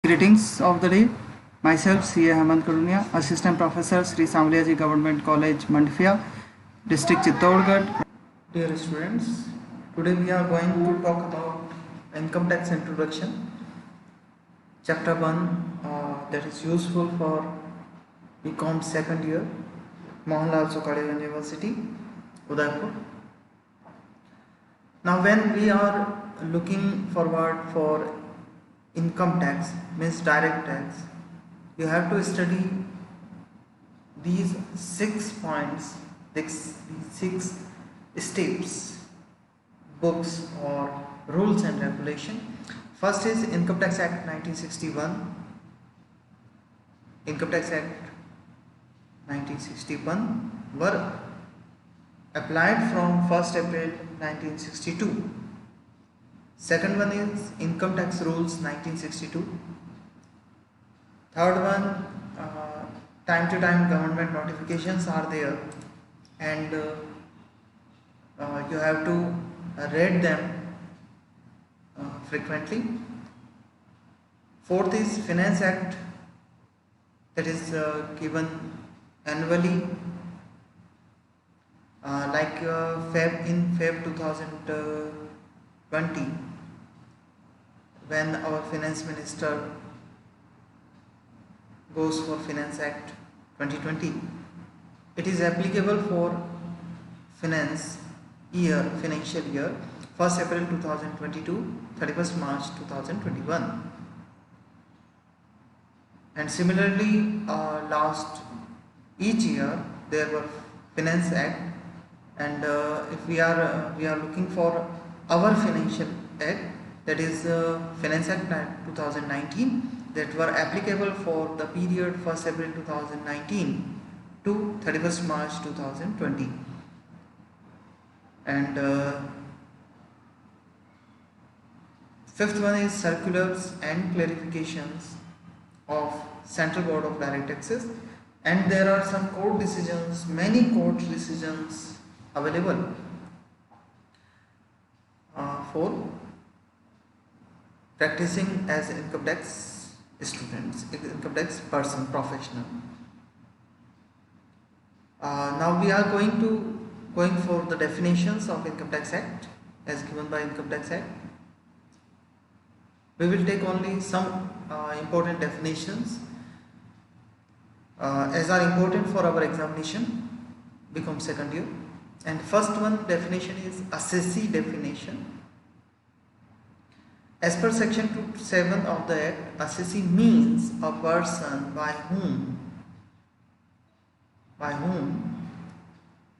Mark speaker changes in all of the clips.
Speaker 1: Greetings of the day. Myself, C.A. Hemant Karunia, Assistant Professor, Sri Samliaji Government College, Mandfia, District Chittorgarh.
Speaker 2: Dear students, today we are going to talk about income tax introduction, chapter 1, that is useful for BCom second year, Mohanlal Sokadia University, Udaipur. Now, when we are looking forward for income tax, means direct tax, you have to study these 6 points, these 6 steps, books or rules and regulation. First is Income Tax Act 1961. Income Tax Act 1961 were applied from 1st April 1962. Second one is Income Tax Rules 1962. Third one, time to time government notifications are there, and you have to read them frequently. Fourth is Finance Act, that is given annually, like Feb 2020, when our finance minister goes for Finance Act 2020. It is applicable for financial year 1st April 2022, 31st March 2021. And similarly, each year there were Finance Act, and if we are looking for our financial act, that is Finance Act 2019, that were applicable for the period 1st April 2019 to 31st March 2020. And fifth one is circulars and clarifications of Central Board of Direct Taxes, and there are some court decisions, many court decisions available for practicing as income tax students, income tax person, professional. Now we are going for the definitions of Income Tax Act as given by Income Tax Act. We will take only some important definitions as are important for our examination, BCom second year. And first one definition is assessee definition. As per section 2(7) of the Act, assessee means a person by whom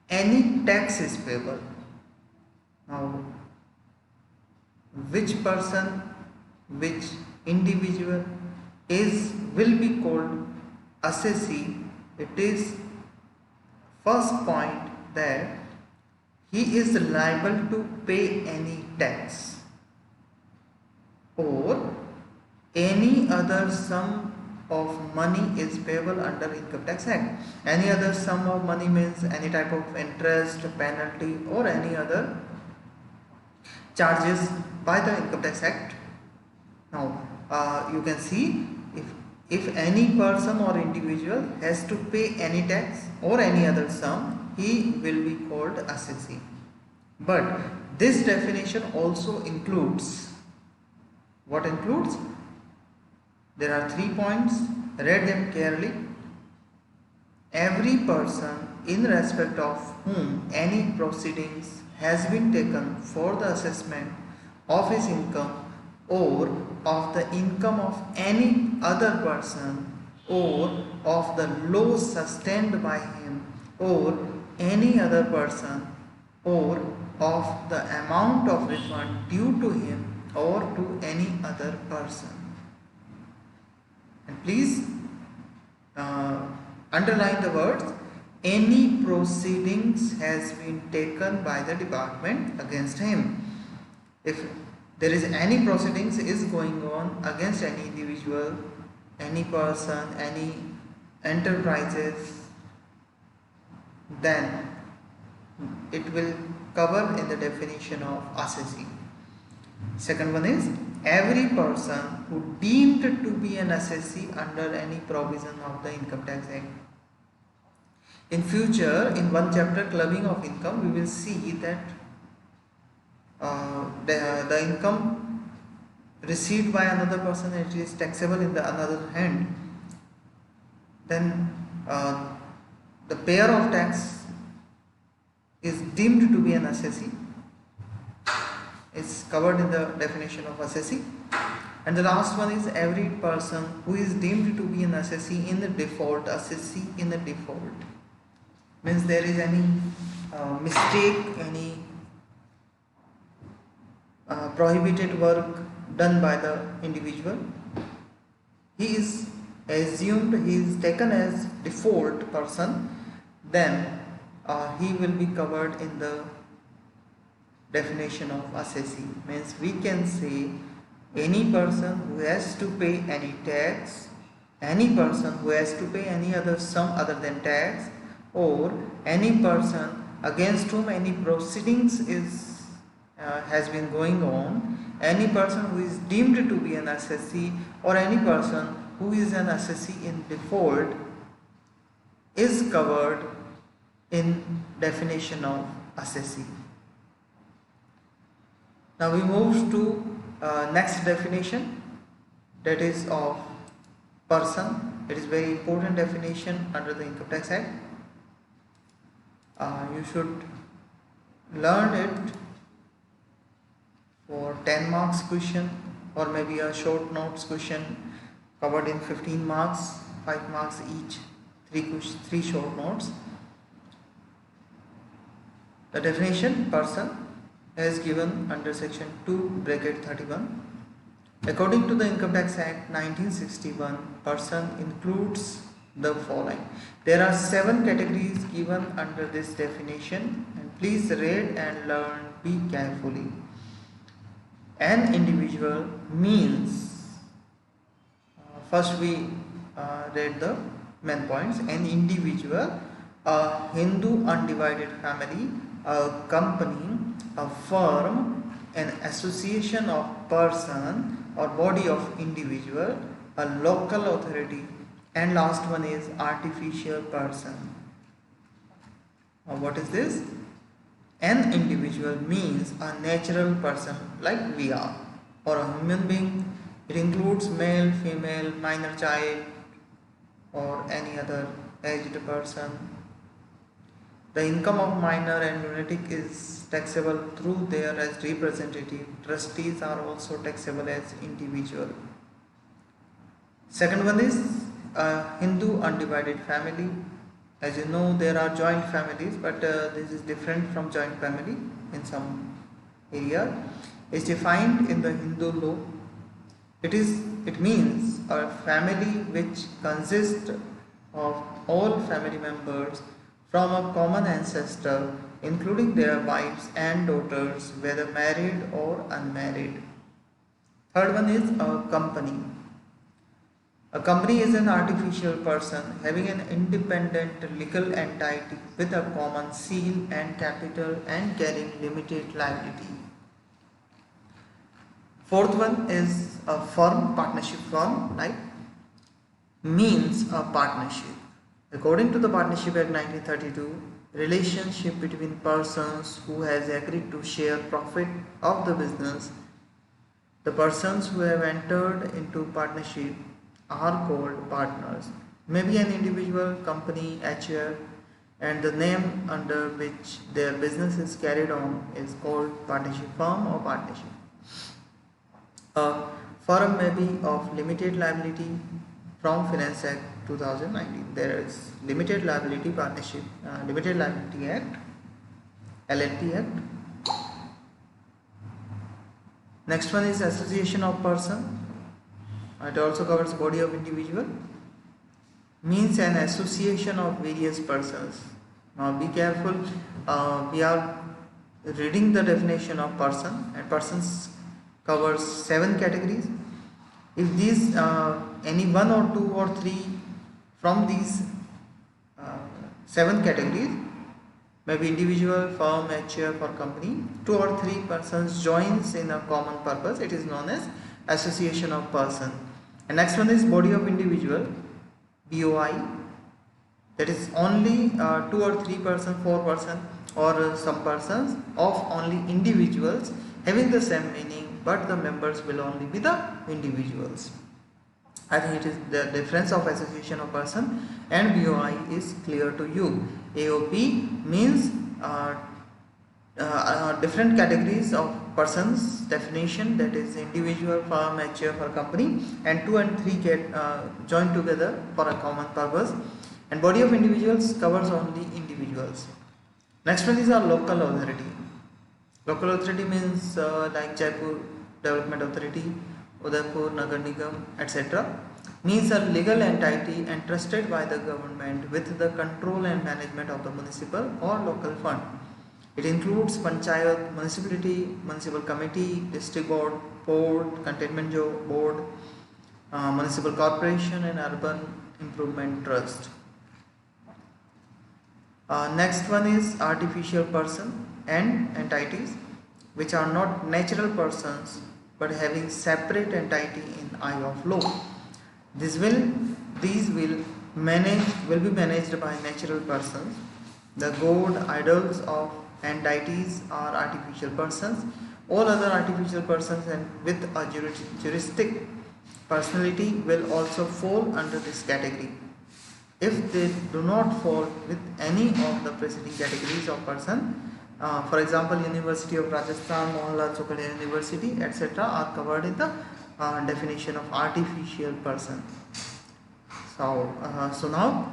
Speaker 2: any tax is payable. Now, which person, which individual will be called assessee? It is first point that he is liable to pay any tax or any other sum of money is payable under Income Tax Act. Any other sum of money means any type of interest, penalty, or any other charges by the Income Tax Act. Now, you can see if any person or individual has to pay any tax or any other sum, he will be called assessee. But this definition also includes, what includes? There are 3 points, read them carefully. Every person in respect of whom any proceedings has been taken for the assessment of his income or of the income of any other person or of the loss sustained by him or any other person or of the amount of refund due to him or to any other person. And please underline the words any proceedings has been taken by the department against him. If there is any proceedings is going on against any individual, any person, any enterprises, then it will cover in the definition of assessee. Second one is every person who deemed to be an assessee under any provision of the Income Tax Act. In future, in one chapter, clubbing of income, we will see that the income received by another person, it is taxable in the another hand. Then the payer of tax is deemed to be an assessee. It's covered in the definition of assessee. And the last one is every person who is deemed to be an assessee in the default. Assessee in the default means there is any mistake, any prohibited work done by the individual. He is assumed, he is taken as default person, then he will be covered in the definition of assessee. Means we can say any person who has to pay any tax, any person who has to pay any other sum other than tax, or any person against whom any proceedings has been going on, any person who is deemed to be an assessee, or any person who is an assessee in default is covered in definition of assessee. Now we move to next definition, that is of person. It is very important definition under the Income Tax Act. You should learn it for 10 marks question, or maybe a short notes question covered in 15 marks, 5 marks each, 3 short notes. The definition person is given under section 2 bracket 31. According to the Income Tax Act 1961, person includes the following. There are 7 categories given under this definition, and please read and learn, be carefully. An individual means, first we read the main points. An individual, a Hindu undivided family, a company, a firm, an association of person or body of individual, a local authority, and last one is artificial person. What is this? An individual means a natural person like we are, or a human being. It includes male, female, minor child, or any other aged person. The income of minor and lunatic is taxable through their as representative. Trustees are also taxable as individual. Second one is a Hindu undivided family. As you know, there are joint families, but this is different from joint family in some area. It's defined in the Hindu law. It means a family which consists of all family members from a common ancestor, including their wives and daughters, whether married or unmarried. Third one is a company. A company is an artificial person having an independent legal entity with a common seal and capital and carrying limited liability. Fourth one is a firm, partnership firm, right? Means a partnership. According to the Partnership Act 1932, relationship between persons who has agreed to share profit of the business. The persons who have entered into partnership are called partners. Maybe an individual, company, HUF, and the name under which their business is carried on is called partnership firm or partnership. A firm may be of limited liability from Finance Act 2019. There is Limited Liability Partnership, Limited Liability Act, LLP Act. Next one is Association of Person. It also covers body of individual. Means an association of various persons. Now be careful. We are reading the definition of person, and persons covers 7 categories. If these any 1 or 2 or 3 from these 7 categories, maybe individual, firm, HUF or company, 2 or 3 persons joins in a common purpose, it is known as association of person. And next one is body of individual, BOI, that is only 2 or 3 person, 4 person or some persons of only individuals having the same meaning, but the members will only be the individuals. I think it is the difference of association of person and BOI is clear to you. AOP means different categories of persons definition, that is individual, firm, HF or company, and 2 and 3 get joined together for a common purpose, and body of individuals covers only individuals. Next one is our local authority. Local authority means like Jaipur Development Authority, Udaipur Nagar Nigam, etc. means a legal entity entrusted by the government with the control and management of the municipal or local fund. It includes panchayat, municipality, municipal committee, district board, port, containment board, municipal corporation and urban improvement trust. Next one is artificial person and entities, which are not natural persons but having separate entity in eye of law. These will be managed by natural persons. The god, idols of entities are artificial persons. All other artificial persons and with a juristic personality will also fall under this category. If they do not fall with any of the preceding categories of person, for example, University of Rajasthan, Mohanlal Chokalia University, etc., are covered in the definition of artificial person. So now,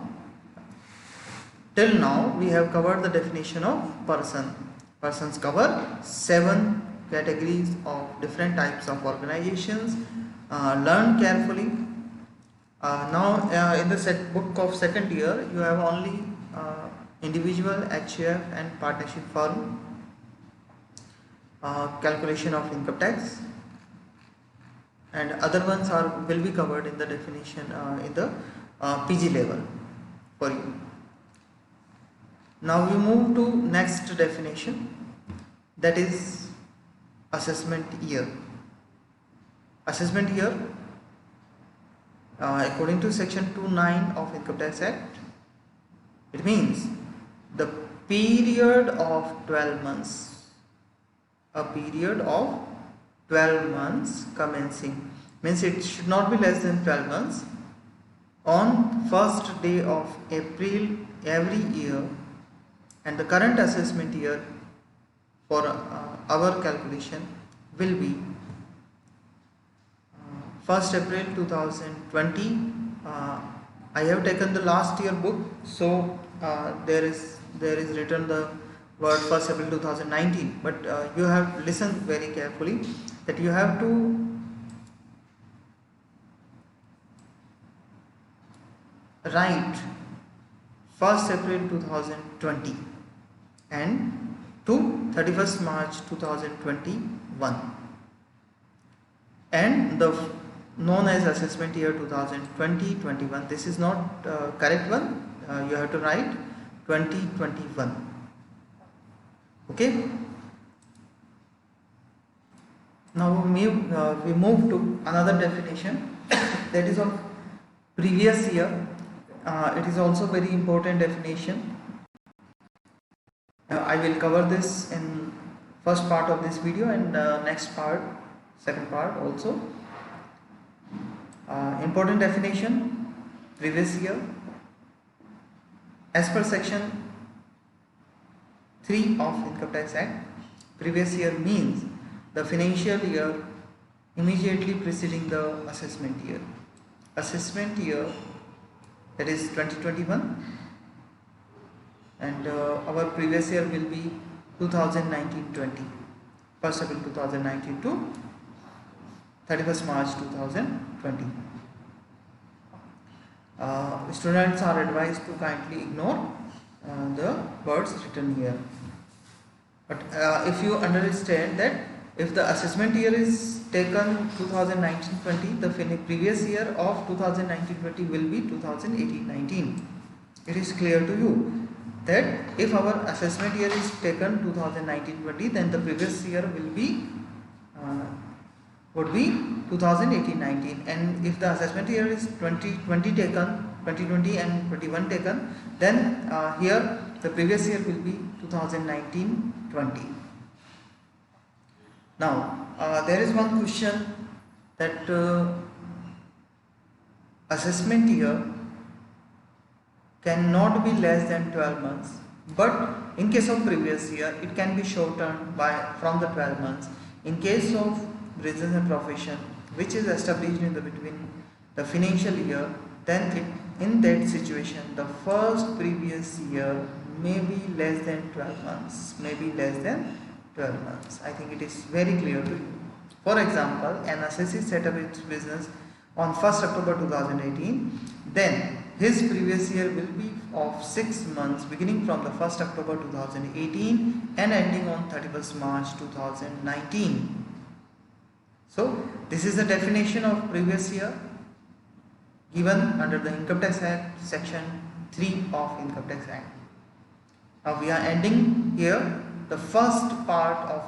Speaker 2: till now, we have covered the definition of person. Persons cover 7 categories of different types of organizations. Learn carefully. Now, in the book of second year, you have only individual, HF and partnership firm, calculation of income tax, and other ones will be covered in the definition in the PG level for you. Now we move to next definition, that is assessment year. Assessment year, according to section 2(9) of Income Tax Act, it means the period of 12 months, a period of 12 months commencing, means it should not be less than 12 months, on first day of April every year, and the current assessment year for our calculation will be 1st April 2020. I have taken the last year book, so there is written the word 1st April 2019, but you have listened very carefully that you have to write 1st April 2020 and to 31st March 2021, and the known as assessment year 2020-21. This is not correct one. You have to write 2021. Okay. Now we move to another definition, that is of previous year. It is also very important definition. I will cover this in first part of this video and next part, second part also. Important definition, previous year. As per section 3 of Income Tax Act, previous year means the financial year immediately preceding the assessment year. Assessment year, that is 2021, and our previous year will be 2019-20, 1st April 2019 to 31st March 2020. Students are advised to kindly ignore the words written here. But if you understand that if the assessment year is taken 2019-20, the previous year of 2019-20 will be 2018-19. It is clear to you that if our assessment year is taken 2019-20, then the previous year will be would be 2018-19, and if the assessment year is 2020 taken, 2020 and 21 taken, then here the previous year will be 2019-20. Now there is one question that assessment year cannot be less than 12 months, but in case of previous year it can be shortened from the 12 months. In case of business and profession which is established in the between the financial year, then in that situation the first previous year may be less than 12 months, I think it is very clear to you. For example, an assessee set up its business on 1st October 2018, then his previous year will be of 6 months beginning from the 1st October 2018 and ending on 31st March 2019. So this is the definition of previous year given under the Income Tax Act, section 3 of Income Tax Act. Now we are ending here the first part of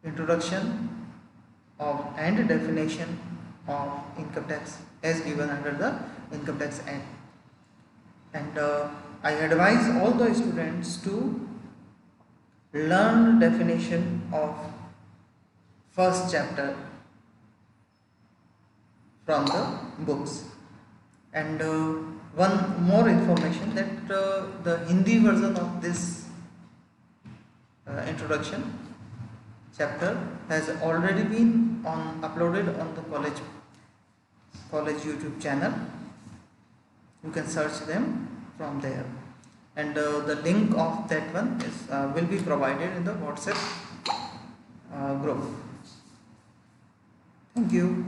Speaker 2: introduction of and definition of income tax as given under the Income Tax Act. And I advise all the students to learn definition of first chapter from the books. And one more information that the Hindi version of this introduction chapter has already been uploaded on the college YouTube channel. You can search them from there, and the link of that one is will be provided in the WhatsApp group. Thank you.